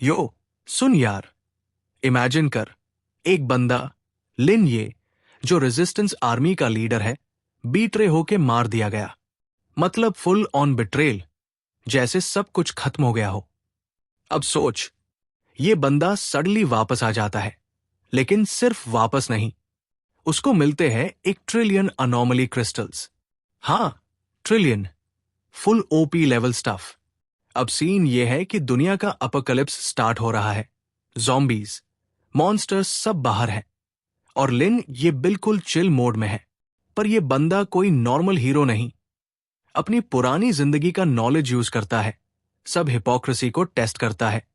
यो, सुन यार, इमेजिन कर, एक बंदा, लिन ये, जो रेजिस्टेंस आर्मी का लीडर है, बीट्रे होके मार दिया गया। मतलब फुल ऑन बिट्रेल, जैसे सब कुछ खत्म हो गया हो। अब सोच, ये बंदा सडनली वापस आ जाता है, लेकिन सिर्फ वापस नहीं, उसको मिलते हैं 1 ट्रिलियन अनोमली क्रिस्टल्स। हाँ, trillion, full OP level stuff. अब सीन ये है कि दुनिया का अपोकलिप्स स्टार्ट हो रहा है। ज़ॉम्बीज, मॉन्स्टर्स सब बाहर हैं, और लिन ये बिल्कुल चिल मोड में है। पर ये बंदा कोई नॉर्मल हीरो नहीं। अपनी पुरानी जिंदगी का नॉलेज यूज करता है, सब हिपोक्रेसी को टेस्ट करता है,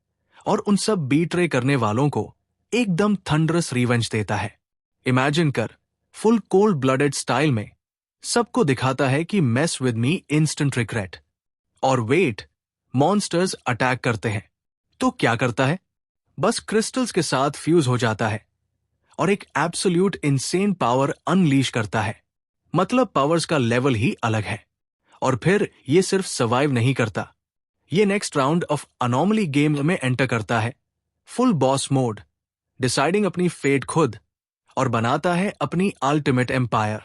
और उन सब बीट्रे करने वालों को एकदम थंडरस रिवेंज देता है। इमेजिन कर, फुल कोल्ड ब्लडेड स्टाइल में सबको दिखाता है कि mess with me instant regret. और वेट, मॉन्स्टर्स अटैक करते हैं, तो क्या करता है? बस क्रिस्टल्स के साथ फ्यूज हो जाता है और एक एब्सोल्यूट इनसेन पावर अनलीश करता है। मतलब पावर्स का लेवल ही अलग है। और फिर ये सिर्फ सर्वाइव नहीं करता, ये next round of anomaly game में एंटर करता है, फुल बॉस मोड, डिसाइडिंग अपनी फेट खुद, और बनाता है अपनी ultimate empire.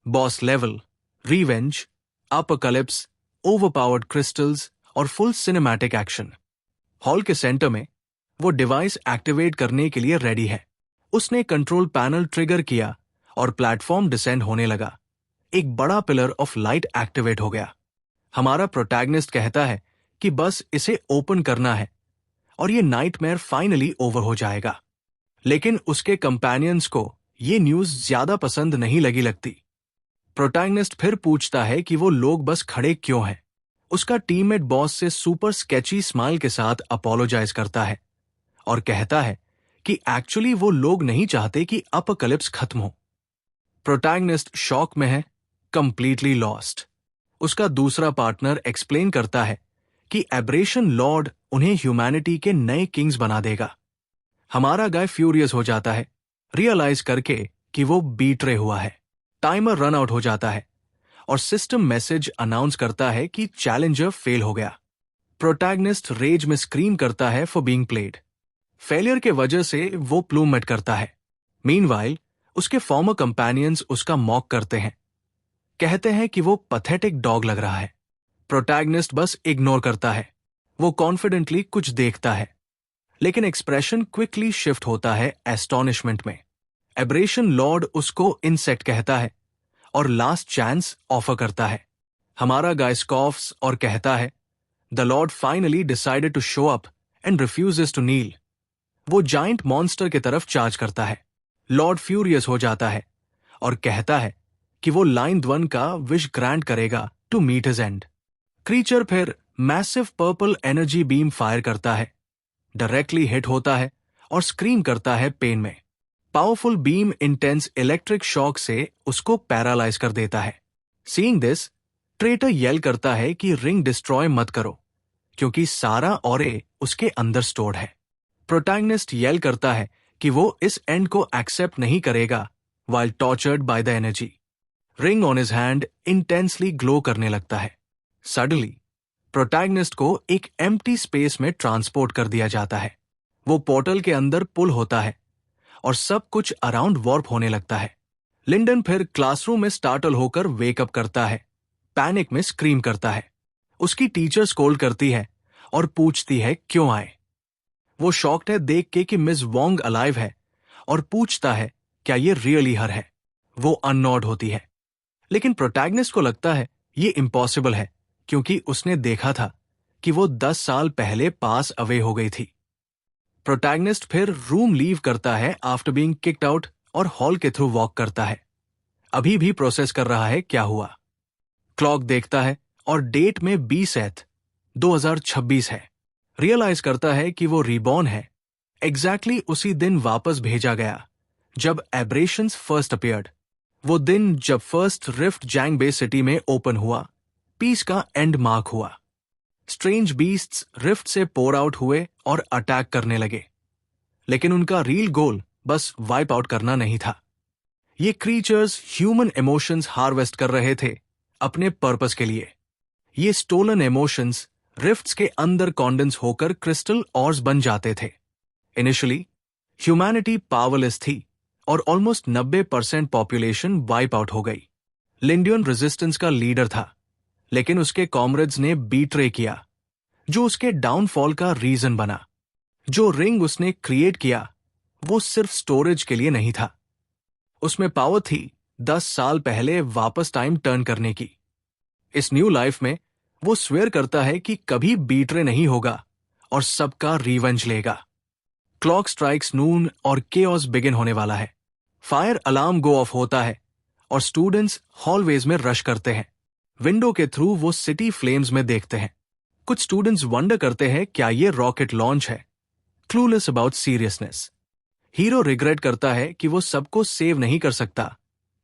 Boss level, revenge, apocalypse, overpowered crystals और फुल सिनेमैटिक एक्शन। हॉल के सेंटर में वो डिवाइस एक्टिवेट करने के लिए रेडी है। उसने कंट्रोल पैनल ट्रिगर किया और प्लेटफॉर्म डिसेंड होने लगा। एक बड़ा पिलर ऑफ लाइट एक्टिवेट हो गया। हमारा प्रोटैगनिस्ट कहता है कि बस इसे ओपन करना है और ये नाइटमेयर फाइनली ओवर हो जाएगा। लेकिन उसके कंपेनियंस को ये न्यूज ज्यादा पसंद नहीं लगती। प्रोटैगनिस्ट फिर पूछता है कि वो लोग बस खड़े क्यों हैं। उसका टीममेट बॉस से सुपर स्केची स्माइल के साथ अपोलोजाइज करता है और कहता है कि एक्चुअली वो लोग नहीं चाहते कि अपोकलिप्स खत्म हो। प्रोटैगनिस्ट शॉक में है, कंप्लीटली लॉस्ट। उसका दूसरा पार्टनर एक्सप्लेन करता है कि एब्रेशन लॉर्ड उन्हें ह्यूमैनिटी के नए किंग्स बना देगा। हमारा गाय फ्यूरियस हो जाता है, रियलाइज करके कि वो बीट्रे हुआ है। टाइमर रन आउट हो जाता है और सिस्टम मैसेज अनाउंस करता है कि चैलेंजर फेल हो गया। प्रोटैगनिस्ट रेज में स्क्रीम करता है फॉर बीइंग प्लेड। फेलियर के वजह से वो प्लूमेट करता है। मीनवाइल उसके फॉर्मर कंपेनियंस उसका मॉक करते हैं, कहते हैं कि वो पैथेटिक डॉग लग रहा है। प्रोटैगनिस्ट बस इग्नोर करता है। वो कॉन्फिडेंटली कुछ देखता है, लेकिन एक्सप्रेशन क्विकली शिफ्ट होता है एस्टॉनिशमेंट में। एब्रेशन लॉर्ड उसको इंसेक्ट कहता है और लास्ट चांस ऑफर करता है। हमारा गाय स्कॉफ्स और कहता है, the lord finally decided to show up and refuses to kneel. वो जाइंट मॉन्स्टर की तरफ चार्ज करता है। लॉर्ड फ्यूरियस हो जाता है और कहता है कि वो लाइन 1 का विश ग्रांट करेगा to meet his end. Creature फिर massive purple energy beam fire करता है, डायरेक्टली हिट होता है और स्क्रीम करता है पेन में। Powerful beam intense electric shock से उसको पैरालाइज कर देता है। सीइंग दिस, ट्रेटर येल करता है कि रिंग डिस्ट्रॉय मत करो, क्योंकि सारा ऑरे उसके अंदर स्टोर्ड है। प्रोटैगनिस्ट येल करता है कि वो इस एंड को एक्सेप्ट नहीं करेगा while tortured by the energy. Ring on his hand intensely glow करने लगता है। Suddenly, प्रोटैगनिस्ट को एक एम्प्टी स्पेस में ट्रांसपोर्ट कर दिया जाता है। वो पोर्टल के अंदर पुल होता है और सब कुछ अराउंड वॉर्प होने लगता है। लिंडन फिर क्लासरूम में स्टार्टल होकर वेकअप करता है, पैनिक में स्क्रीम करता है। उसकी टीचर स्कोल्ड करती है और पूछती है क्यों आए। वो शॉक्ड है देख के कि मिस वोंग अलाइव है और पूछता है क्या ये रियली हर है। वो अननॉड होती है, लेकिन प्रोटैगनिस्ट को लगता है ये इम्पॉसिबल है, क्योंकि उसने देखा था कि वो 10 साल पहले पास अवे हो गई थी। प्रोटैगनिस्ट फिर रूम लीव करता है आफ्टर बीइंग किक्ड आउट और हॉल के थ्रू वॉक करता है। अभी भी प्रोसेस कर रहा है क्या हुआ। क्लॉक देखता है और डेट में 20/7/2026 है। रियलाइज करता है कि वो रीबॉर्न है। एग्जैक्टली उसी दिन वापस भेजा गया जब एब्रेशंस फर्स्ट अपीयर्ड। वो दिन जब फर्स्ट रिफ्ट जैंग बे सिटी में ओपन हुआ, पीस का एंड मार्क हुआ। स्ट्रेंज बीस्ट्स रिफ्ट से पोर आउट हुए और अटैक करने लगे, लेकिन उनका रियल गोल बस वाइप आउट करना नहीं था। ये क्रीचर्स ह्यूमन इमोशंस हार्वेस्ट कर रहे थे अपने पर्पस के लिए। ये स्टोलन इमोशंस रिफ्ट्स के अंदर कॉन्डेंस होकर क्रिस्टल ऑर्स बन जाते थे। इनिशियली ह्यूमैनिटी पावरलेस थी और ऑलमोस्ट 90% पॉपुलेशन वाइप आउट हो गई। लिंडियन रेजिस्टेंस का लीडर था, लेकिन उसके कॉमरेड्स ने बीट्रे किया, जो उसके डाउनफॉल का रीजन बना। जो रिंग उसने क्रिएट किया वो सिर्फ स्टोरेज के लिए नहीं था, उसमें पावर थी 10 साल पहले वापस टाइम टर्न करने की। इस न्यू लाइफ में वो स्वेयर करता है कि कभी बीट्रे नहीं होगा और सबका रिवेंज लेगा। क्लॉक स्ट्राइक्स नून और केओस बिगिन होने वाला है। फायर अलार्म गो ऑफ होता है और स्टूडेंट्स हॉलवेज में रश करते हैं। विंडो के थ्रू वो सिटी फ्लेम्स में देखते हैं। कुछ स्टूडेंट्स वंडर करते हैं क्या ये रॉकेट लॉन्च है, clueless about seriousness. Hero regret करता है कि वो सबको सेव नहीं कर सकता,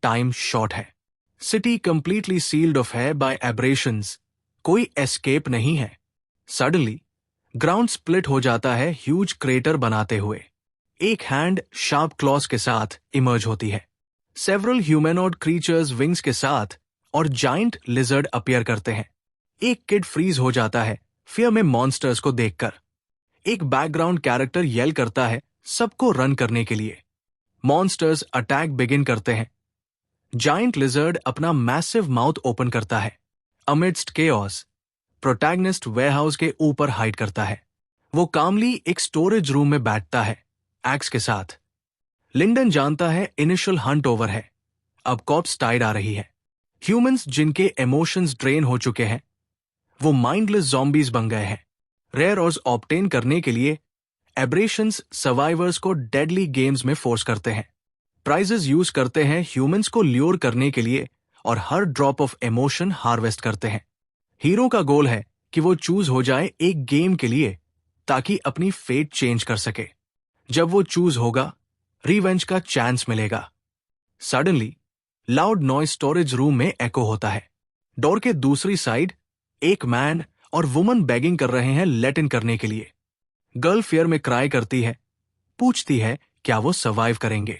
टाइम शॉर्ट है। सिटी कंप्लीटली सील्ड ऑफ है बाय एब्रेशंस, कोई एस्केप नहीं है। सडनली ग्राउंड स्प्लिट हो जाता है ह्यूज क्रेटर बनाते हुए। एक हैंड शार्प क्लॉस के साथ इमर्ज होती है। सेवरल ह्यूमैनॉइड क्रीचर्स विंग्स के साथ और जाइंट लिजर्ड अपीयर करते हैं। एक किड फ्रीज हो जाता है फियर में मॉन्स्टर्स को देखकर। एक बैकग्राउंड कैरेक्टर येल करता है सबको रन करने के लिए। मॉन्स्टर्स अटैक बिगिन करते हैं। जाइंट लिजर्ड अपना मैसिव माउथ ओपन करता है। अमिडस्ट केओस प्रोटैगनिस्ट वेयरहाउस के ऊपर हाइड करता है। वो कामली एक स्टोरेज रूम में बैठता है एक्स के साथ। लिंडन जानता है इनिशियल हंट ओवर है, अब कॉप्स टाइड आ रही है। ह्यूमंस जिनके इमोशंस ड्रेन हो चुके हैं वो माइंडलेस ज़ॉम्बीज बन गए हैं। रेयर ऑर्स ऑब्टेन करने के लिए एब्रेशंस सर्वाइवर्स को डेडली गेम्स में फोर्स करते हैं। प्राइजेस यूज करते हैं ह्यूमंस को ल्योर करने के लिए और हर ड्रॉप ऑफ इमोशन हार्वेस्ट करते हैं। हीरो का गोल है कि वो चूज हो जाए एक गेम के लिए ताकि अपनी फेट चेंज कर सके। जब वो चूज होगा रिवेंज का चांस मिलेगा। Suddenly loud noise storage room में एको होता है। डोर के दूसरी साइड एक मैन और वुमन बेगिंग कर रहे हैं लेट इन करने के लिए। गर्ल फियर में क्राई करती है, पूछती है क्या वो सर्वाइव करेंगे।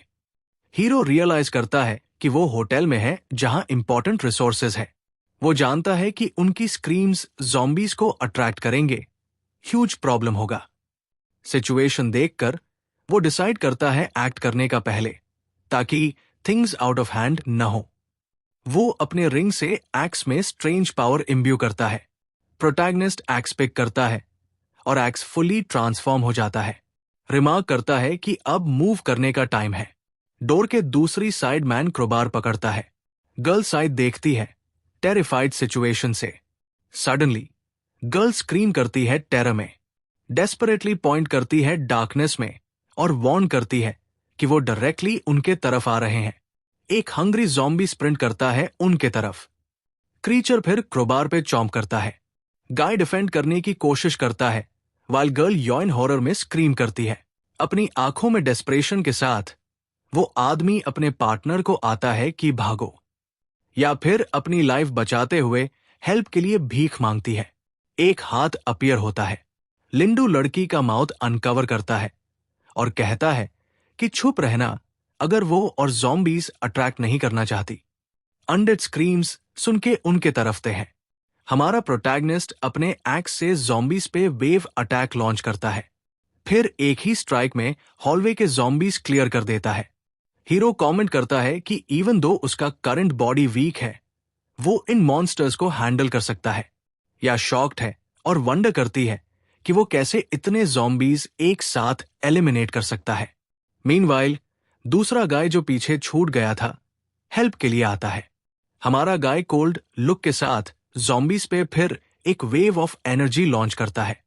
हीरो रियलाइज करता है कि वो होटल में है जहां इंपॉर्टेंट रिसोर्सेज है। वो जानता है कि उनकी स्क्रीम्स ज़ॉम्बीज को अट्रैक्ट करेंगे, ह्यूज प्रॉब्लम होगा। सिचुएशन देखकर वो डिसाइड करता है एक्ट करने का पहले, ताकि थिंग्स आउट ऑफ हैंड न हो। वो अपने रिंग से एक्स में स्ट्रेंज पावर इम्ब्यू करता है। प्रोटैगनिस्ट एक्स पिक करता है और एक्स फुली ट्रांसफॉर्म हो जाता है। रिमार्क करता है कि अब मूव करने का टाइम है। डोर के दूसरी साइड मैन क्रोबार पकड़ता है। गर्ल साइड देखती है टेरिफाइड सिचुएशन से। सडनली गर्ल स्क्रीम करती है टेरर में, डेस्परेटली पॉइंट करती है डार्कनेस में और वार्न करती है कि वो डायरेक्टली उनके तरफ आ रहे हैं। एक हंग्री ज़ॉम्बी स्प्रिंट करता है उनके तरफ। क्रीचर फिर क्रोबार पे चॉम्प करता है। गाय डिफेंड करने की कोशिश करता है वाइल गर्ल यॉइन हॉरर में स्क्रीम करती है। अपनी आंखों में डेस्परेशन के साथ वो आदमी अपने पार्टनर को आता है कि भागो, या फिर अपनी लाइफ बचाते हुए हेल्प के लिए भीख मांगती है। एक हाथ अपीयर होता है। लिंडू लड़की का माउथ अनकवर करता है और कहता है कि छुप रहना अगर वो और ज़ॉम्बीज अट्रैक्ट नहीं करना चाहती। अनडेड स्क्रीम्स सुन के उनके तरफते हैं। हमारा प्रोटैगनिस्ट अपने एक्स से ज़ॉम्बीज पे वेव अटैक लॉन्च करता है। फिर एक ही स्ट्राइक में हॉलवे के ज़ॉम्बीज क्लियर कर देता है। हीरो कमेंट करता है कि इवन दो उसका करंट बॉडी वीक है, वो इन मॉन्स्टर्स को हैंडल कर सकता है। या शॉक्ड है और वंडर करती है कि वो कैसे इतने ज़ॉम्बीज एक साथ एलिमिनेट कर सकता है। मीनवाइल दूसरा गाय जो पीछे छूट गया था हेल्प के लिए आता है। हमारा गाय कोल्ड लुक के साथ ज़ॉम्बीज पे फिर एक वेव ऑफ एनर्जी लॉन्च करता है।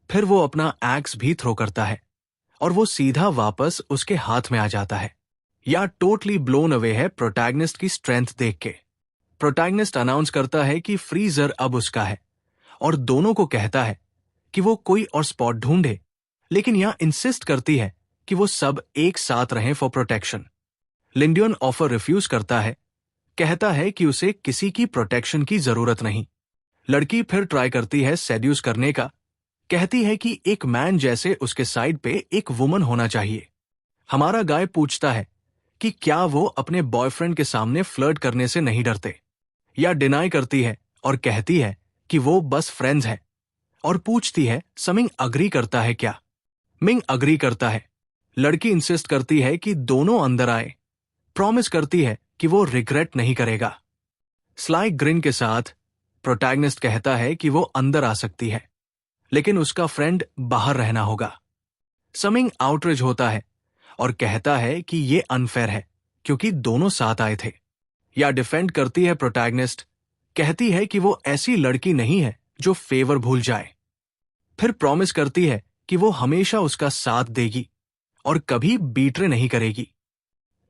फिर वो अपना एक्स भी थ्रो करता है और वो सीधा वापस उसके हाथ में आ जाता है। या टोटली ब्लोन अवे है प्रोटैगनिस्ट की स्ट्रेंथ देख के। प्रोटैगनिस्ट अनाउंस करता है कि फ्रीजर अब उसका है और दोनों को कहता है कि वो कोई और स्पॉट ढूंढे, लेकिन यहां इंसिस्ट करती है कि वो सब एक साथ रहें फॉर प्रोटेक्शन। लिंडियन ऑफर रिफ्यूज करता है, कहता है कि उसे किसी की प्रोटेक्शन की जरूरत नहीं। लड़की फिर ट्राई करती है सेड्यूस करने का, कहती है कि एक मैन जैसे उसके साइड पे एक वुमन होना चाहिए। हमारा गाय पूछता है कि क्या वो अपने बॉयफ्रेंड के सामने फ्लर्ट करने से नहीं डरते। या डिनाई करती है और कहती है कि वो बस फ्रेंड्स हैं और पूछती है समिंग अग्री करता है क्या। मिंग अग्री करता है। लड़की इंसिस्ट करती है कि दोनों अंदर आए, प्रॉमिस करती है कि वो रिग्रेट नहीं करेगा। स्लाई ग्रिन के साथ प्रोटैगनिस्ट कहता है कि वो अंदर आ सकती है, लेकिन उसका फ्रेंड बाहर रहना होगा। समिंग आउटरेज होता है और कहता है कि ये अनफेयर है क्योंकि दोनों साथ आए थे। या डिफेंड करती है प्रोटैगनिस्ट, कहती है कि वो ऐसी लड़की नहीं है जो फेवर भूल जाए। फिर प्रॉमिस करती है कि वो हमेशा उसका साथ देगी और कभी बीट्रे नहीं करेगी।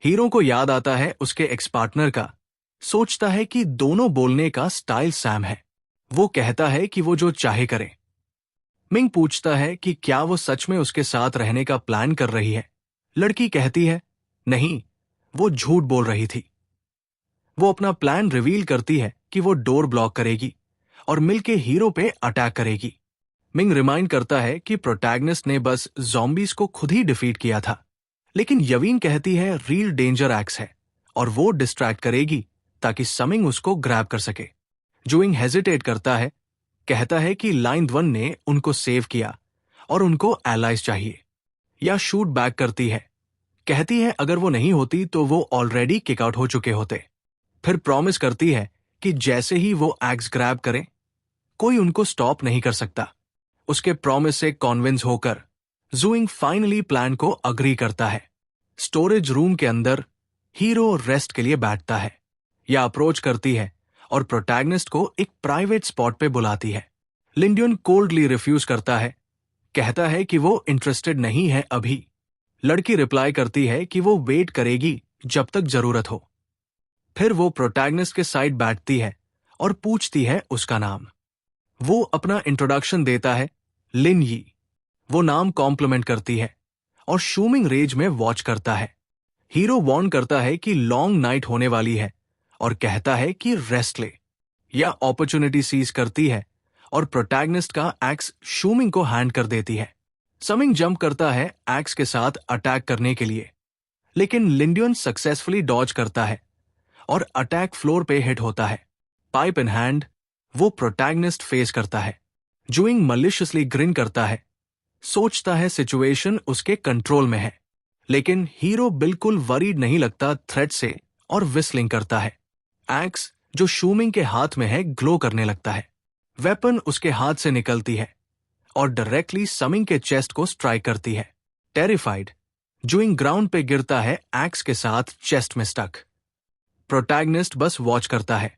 हीरो को याद आता है उसके एक्स पार्टनर का, सोचता है कि दोनों बोलने का स्टाइल सैम है। वो कहता है कि वो जो चाहे करे। मिंग पूछता है कि क्या वो सच में उसके साथ रहने का प्लान कर रही है। लड़की कहती है नहीं, वो झूठ बोल रही थी। वो अपना प्लान रिवील करती है कि वो डोर ब्लॉक करेगी और मिलके हीरो पे अटैक करेगी। मिंग रिमाइंड करता है कि प्रोटैगनिस्ट ने बस ज़ॉम्बीज को खुद ही डिफीट किया था, लेकिन यवीन कहती है रियल डेंजर एक्स है और वो डिस्ट्रैक्ट करेगी ताकि समिंग उसको ग्रैब कर सके। जूइंग हेजिटेट करता है, कहता है कि लाइन 1 ने उनको सेव किया और उनको एलाइज चाहिए। या शूट बैक करती है, कहती है अगर वो नहीं होती तो वो ऑलरेडी किक आउट हो चुके होते। फिर प्रॉमिस करती है कि जैसे ही वो एक्स ग्रैब करें, कोई उनको स्टॉप नहीं कर सकता। उसके प्रॉमिस से कॉन्विंस होकर जूइंग फाइनली प्लान को अग्री करता है। स्टोरेज रूम के अंदर हीरो रेस्ट के लिए बैठता है। या अप्रोच करती है और प्रोटैगनिस्ट को एक प्राइवेट स्पॉट पे बुलाती है। लिंडियन कोल्डली रिफ्यूज करता है, कहता है कि वो इंटरेस्टेड नहीं है अभी। लड़की रिप्लाई करती है कि वो वेट करेगी जब तक जरूरत हो। फिर वो प्रोटैगनिस्ट के साइड बैठती है और पूछती है उसका नाम। वो अपना इंट्रोडक्शन देता है, लिन यी। वो नाम कॉम्प्लीमेंट करती है और शूमिंग रेंज में वॉच करता है। हीरो वार्न करता है कि लॉन्ग नाइट होने वाली है और कहता है कि रेस्ट ले। या अपॉर्चुनिटी सीज करती है और प्रोटैगनिस्ट का एक्स शूमिंग को हैंड कर देती है। समिंग जंप करता है एक्स के साथ अटैक करने के लिए, लेकिन लिंडियन सक्सेसफुली डॉज करता है और अटैक फ्लोर पे हिट होता है। पाइप इन हैंड वो प्रोटैगनिस्ट फेस करता है। जूइंग मलिशियसली ग्रिन करता है, सोचता है सिचुएशन उसके कंट्रोल में है, लेकिन हीरो बिल्कुल वरीड नहीं लगता थ्रेट से और विस्लिंग करता है। एक्स जो शूमिंग के हाथ में है ग्लो करने लगता है। वेपन उसके हाथ से निकलती है और डायरेक्टली समिंग के चेस्ट को स्ट्राइक करती है। टेरिफाइड जूइंग ग्राउंड पे गिरता है एक्स के साथ चेस्ट में स्टक। प्रोटैगनिस्ट बस वॉच करता है।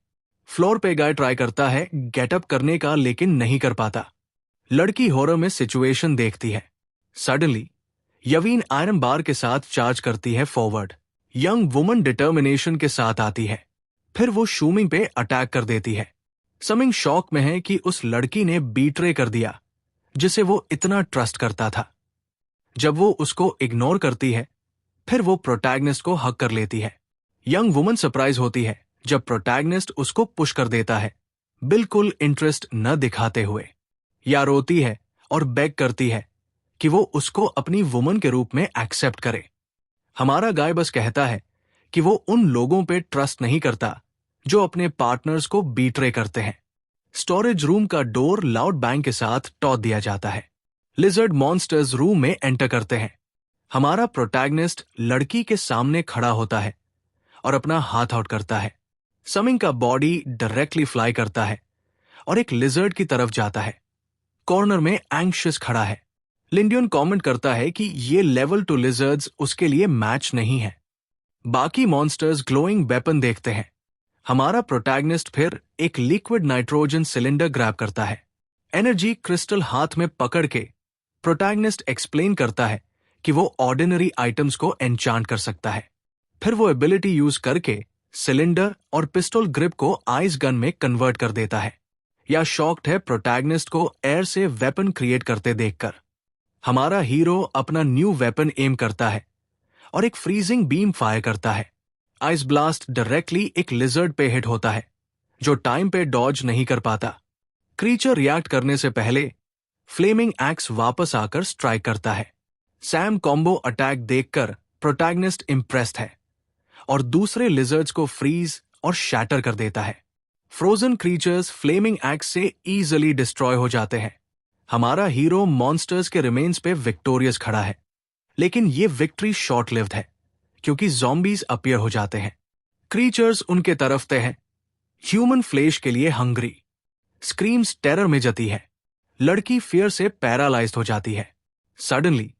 फ्लोर पे गाय ट्राई करता है गेटअप करने का, लेकिन नहीं कर पाता। लड़की हॉरर में सिचुएशन देखती है। सडनली यवीन आयरन बार के साथ चार्ज करती है फॉरवर्ड। यंग वुमन डिटर्मिनेशन के साथ आती है। फिर वो शूमिंग पे अटैक कर देती है। समिंग शॉक में है कि उस लड़की ने बीट्रे कर दिया जिसे वो इतना ट्रस्ट करता था। जब वो उसको इग्नोर करती है, फिर वो प्रोटैगनिस्ट को हक कर लेती है। यंग वुमन सरप्राइज होती है जब प्रोटैगनिस्ट उसको पुश कर देता है, बिल्कुल इंटरेस्ट न दिखाते हुए। या रोती है और बेग करती है कि वो उसको अपनी वुमन के रूप में एक्सेप्ट करे। हमारा गाय बस कहता है कि वो उन लोगों पे ट्रस्ट नहीं करता जो अपने पार्टनर्स को बीट्रे करते हैं। स्टोरेज रूम का डोर लाउड बैंग के साथ टॉस दिया जाता है। लिजर्ड मॉन्स्टर्स रूम में एंटर करते हैं। हमारा प्रोटैगनिस्ट लड़की के सामने खड़ा होता है और अपना हाथ आउट करता है। समिंग का बॉडी डायरेक्टली फ्लाई करता है और एक लिजर्ड की तरफ जाता है। कॉर्नर में एंग्शियस खड़ा है। लिंडियन कमेंट करता है कि ये लेवल 2 लिजर्ड्स उसके लिए मैच नहीं है। बाकी मॉन्स्टर्स ग्लोइंग वेपन देखते हैं। हमारा प्रोटैगनिस्ट फिर एक लिक्विड नाइट्रोजन सिलेंडर ग्रैब करता है। एनर्जी क्रिस्टल हाथ में पकड़ के प्रोटैगनिस्ट एक्सप्लेन करता है कि वो ऑर्डिनरी आइटम्स को एन्चांट कर सकता है। फिर वो एबिलिटी यूज करके सिलेंडर और पिस्टल ग्रिप को आइस गन में कन्वर्ट कर देता है। या शॉक्ड है प्रोटैगनिस्ट को एयर से वेपन क्रिएट करते देखकर। हमारा हीरो अपना न्यू वेपन एम करता है और एक फ्रीजिंग बीम फायर करता है। आइस ब्लास्ट डायरेक्टली एक लिजर्ड पे हिट होता है जो टाइम पे डॉज नहीं कर पाता। क्रीचर रिएक्ट करने से पहले फ्लेमिंग एक्स वापस आकर स्ट्राइक करता है। सैम कॉम्बो अटैक देखकर प्रोटैगनिस्ट इंप्रेस्ड है और दूसरे लिजर्ड्स को फ्रीज और शैटर कर देता है। फ्रोजन क्रीचर्स फ्लेमिंग एक्स से इजीली डिस्ट्रॉय हो जाते हैं। हमारा हीरो मॉन्स्टर्स के रिमेन्स पे विक्टोरियस खड़ा है, लेकिन ये विक्ट्री शॉर्ट लिव्ड है क्योंकि ज़ॉम्बीज अपीयर हो जाते हैं। क्रीचर्स उनके तरफते हैं, ह्यूमन फ्लेश के लिए हंग्री। स्क्रीम्स टेरर में जती है, लड़की फियर से पैरालाइज्ड हो जाती है। सडनली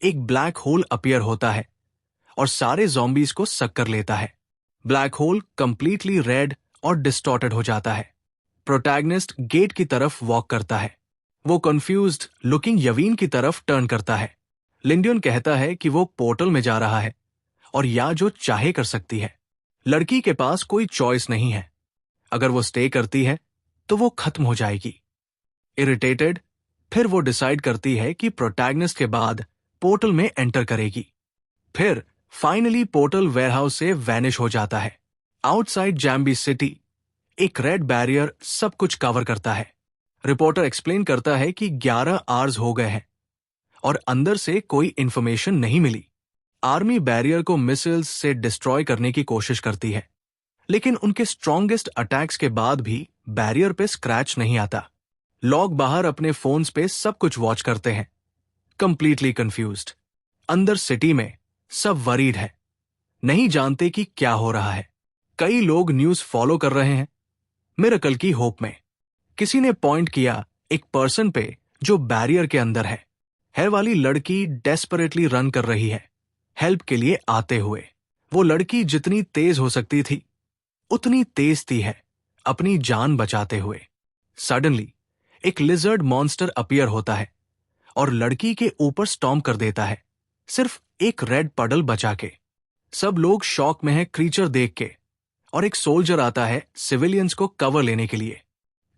एक ब्लैक होल अपीयर होता है और सारे ज़ॉम्बीज को सक कर लेता है। ब्लैक होल कंप्लीटली रेड और डिस्टॉर्टेड हो जाता है। प्रोटैगनिस्ट गेट की तरफ वॉक करता है। वो कंफ्यूज्ड लुकिंग यवीन की तरफ टर्न करता है। लिंडियन कहता है कि वो पोर्टल में जा रहा है और या जो चाहे कर सकती है। लड़की के पास कोई चॉइस नहीं है, अगर वो स्टे करती है तो वो खत्म हो जाएगी। इरिटेटेड फिर वो डिसाइड करती है कि प्रोटैगनिस्ट के बाद पोर्टल में एंटर करेगी। फिर फाइनली पोर्टल वेयरहाउस से वैनिश हो जाता है। आउटसाइड जैम्बी सिटी एक रेड बैरियर सब कुछ कवर करता है। रिपोर्टर एक्सप्लेन करता है कि 11 आवर्स हो गए हैं और अंदर से कोई इंफॉर्मेशन नहीं मिली। आर्मी बैरियर को मिसाइल्स से डिस्ट्रॉय करने की कोशिश करती है, लेकिन उनके स्ट्रॉन्गेस्ट अटैक्स के बाद भी बैरियर पे स्क्रैच नहीं आता। लोग बाहर अपने फोन्स पे सब कुछ वॉच करते हैं, कंप्लीटली कंफ्यूज्ड। अंदर सिटी में सब वरीड है, नहीं जानते कि क्या हो रहा है। कई लोग न्यूज फॉलो कर रहे हैं मिरेकल की होप में। किसी ने पॉइंट किया एक पर्सन पे जो बैरियर के अंदर है। हेयर वाली लड़की डेस्परेटली रन कर रही है हेल्प के लिए आते हुए। वो लड़की जितनी तेज हो सकती थी उतनी तेज थी है अपनी जान बचाते हुए। सडनली एक लिजर्ड मॉन्स्टर अपीयर होता है और लड़की के ऊपर स्टॉम्प कर देता है, सिर्फ एक रेड पडल बचा के। सब लोग शॉक में है क्रीचर देख के और एक सोल्जर आता है सिविलियंस को कवर लेने के लिए।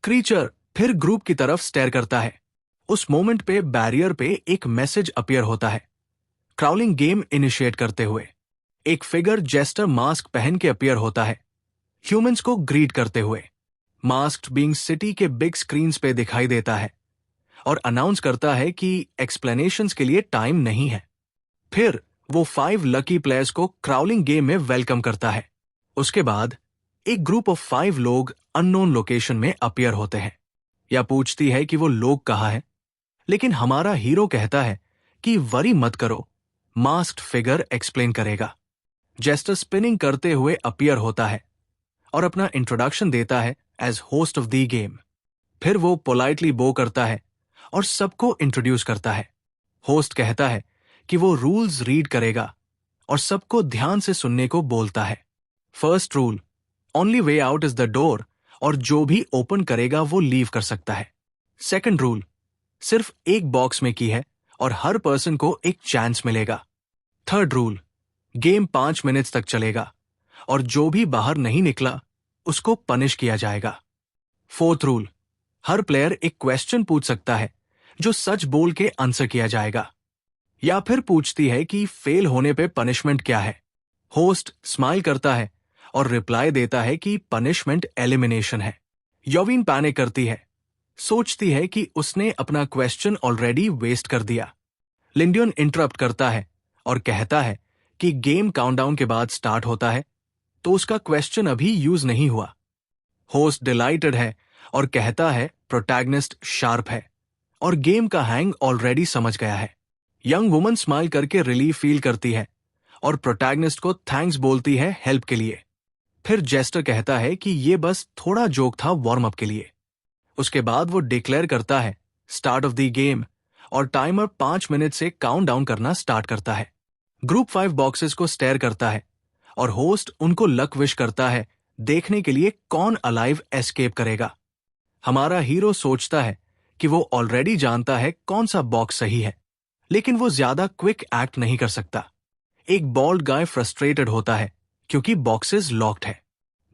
क्रीचर फिर ग्रुप की तरफ स्टेयर करता है। उस मोमेंट पे बैरियर पे एक मैसेज अपीयर होता है, क्राउलिंग गेम इनिशिएट करते हुए। एक फिगर जेस्टर मास्क पहन के अपीयर होता है, ह्यूमंस को ग्रीट करते हुए। मास्क्ड बीइंग सिटी के बिग स्क्रीन्स पे दिखाई देता है और अनाउंस करता है कि एक्सप्लेनेशंस के लिए टाइम नहीं है। फिर वो 5 लकी प्लेयर्स को क्राउलिंग गेम में वेलकम करता है। उसके बाद एक ग्रुप ऑफ 5 लोग अननोन लोकेशन में अपीयर होते हैं। या पूछती है कि वो लोग कहाँ हैं, लेकिन हमारा हीरो कहता है कि वरी मत करो, मास्क्ड फिगर एक्सप्लेन करेगा। जेस्टर स्पिनिंग करते हुए अपीयर होता है और अपना इंट्रोडक्शन देता है as host of the game. फिर वो पोलाइटली बो करता है और सबको इंट्रोड्यूस करता है। होस्ट कहता है कि वो रूल्स रीड करेगा और सबको ध्यान से सुनने को बोलता है। First rule, only way out is the door, और जो भी ओपन करेगा वो लीव कर सकता है। सेकंड रूल, सिर्फ एक बॉक्स में की है और हर पर्सन को एक चांस मिलेगा। थर्ड रूल, गेम 5 मिनट्स तक चलेगा और जो भी बाहर नहीं निकला उसको पनिश किया जाएगा। फोर्थ रूल, हर प्लेयर एक क्वेश्चन पूछ सकता है जो सच बोल के आंसर किया जाएगा। या फिर पूछती है कि फेल होने पे पनिशमेंट क्या है। होस्ट स्माइल करता है और रिप्लाई देता है कि पनिशमेंट एलिमिनेशन है। यवीन पैनिक करती है, सोचती है कि उसने अपना क्वेश्चन ऑलरेडी वेस्ट कर दिया। लिंडियन इंटरप्ट करता है और कहता है कि गेम काउंटडाउन के बाद स्टार्ट होता है, तो उसका क्वेश्चन अभी यूज नहीं हुआ। होस्ट डिलाइटेड है और कहता है प्रोटैगनिस्ट शार्प है और गेम का हैंग ऑलरेडी समझ गया है। यंग वुमन स्माइल करके रिलीफ फील करती है और प्रोटैगनिस्ट को थैंक्स बोलती है हेल्प के लिए। फिर जेस्टर कहता है कि ये बस थोड़ा जोक था वार्म अप के लिए। उसके बाद वो डिक्लेयर करता है स्टार्ट ऑफ द गेम और टाइमर 5 मिनट से काउंट डाउन करना स्टार्ट करता है। ग्रुप 5 बॉक्सेस को स्टेयर करता है और होस्ट उनको लक विश करता है देखने के लिए कौन अलाइव एस्केप करेगा। हमारा हीरो सोचता है कि वो ऑलरेडी जानता है कौन सा बॉक्स सही है, लेकिन वो ज्यादा क्विक एक्ट नहीं कर सकता। एक बॉल्ड गाय फ्रस्ट्रेटेड होता है क्योंकि बॉक्सेस लॉक्ड है।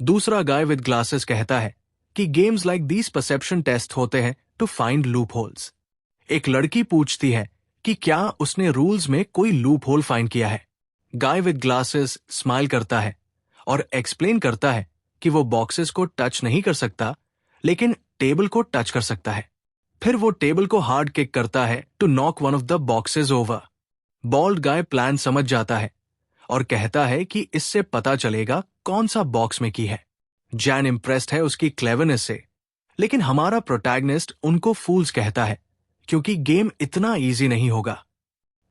दूसरा गाय विद ग्लासेस कहता है कि games like these perception test होते हैं टू फाइंड लूप होल्स। एक लड़की पूछती है कि क्या उसने रूल्स में कोई लूप होल फाइंड किया है। गाय विद ग्लासेस स्माइल करता है और एक्सप्लेन करता है कि वो बॉक्सेस को टच नहीं कर सकता, लेकिन टेबल को टच कर सकता है। फिर वो टेबल को हार्ड किक करता है to knock one of the boxes over. Bald guy plan समझ जाता है और कहता है कि इससे पता चलेगा कौन सा बॉक्स में की है। जैन इम्प्रेस्ड है उसकी क्लेवरनेस से, लेकिन हमारा प्रोटैगनिस्ट उनको फूल्स कहता है क्योंकि गेम इतना इजी नहीं होगा।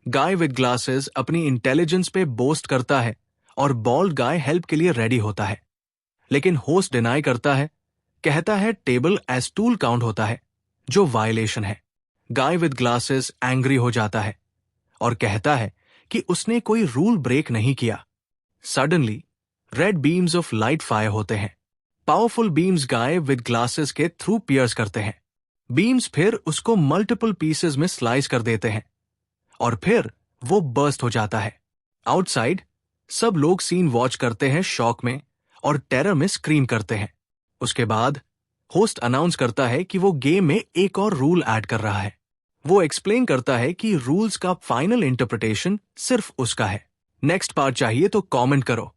गाय विद ग्लासेस अपनी इंटेलिजेंस पे बोस्ट करता है और बॉल्ड गाय हेल्प के लिए रेडी होता है, लेकिन होस्ट डिनाई करता है, कहता है टेबल एज टूल काउंट होता है, जो वायलेशन है। गाय विद ग्लासेस एंग्री हो जाता है और कहता है कि उसने कोई रूल ब्रेक नहीं किया। Suddenly red beams of light fire होते हैं। Powerful beams guy with glasses के थ्रू पियर्स करते हैं। बीम्स फिर उसको मल्टीपल पीसेस में स्लाइस कर देते हैं और फिर वो बर्स्ट हो जाता है। आउटसाइड सब लोग सीन वॉच करते हैं शॉक में और टेरर में स्क्रीम करते हैं। उसके बाद होस्ट अनाउंस करता है कि वो गेम में एक और रूल ऐड कर रहा है। वो एक्सप्लेन करता है कि रूल्स का फाइनल इंटरप्रिटेशन सिर्फ उसका है। नेक्स्ट पार्ट चाहिए तो कमेंट करो।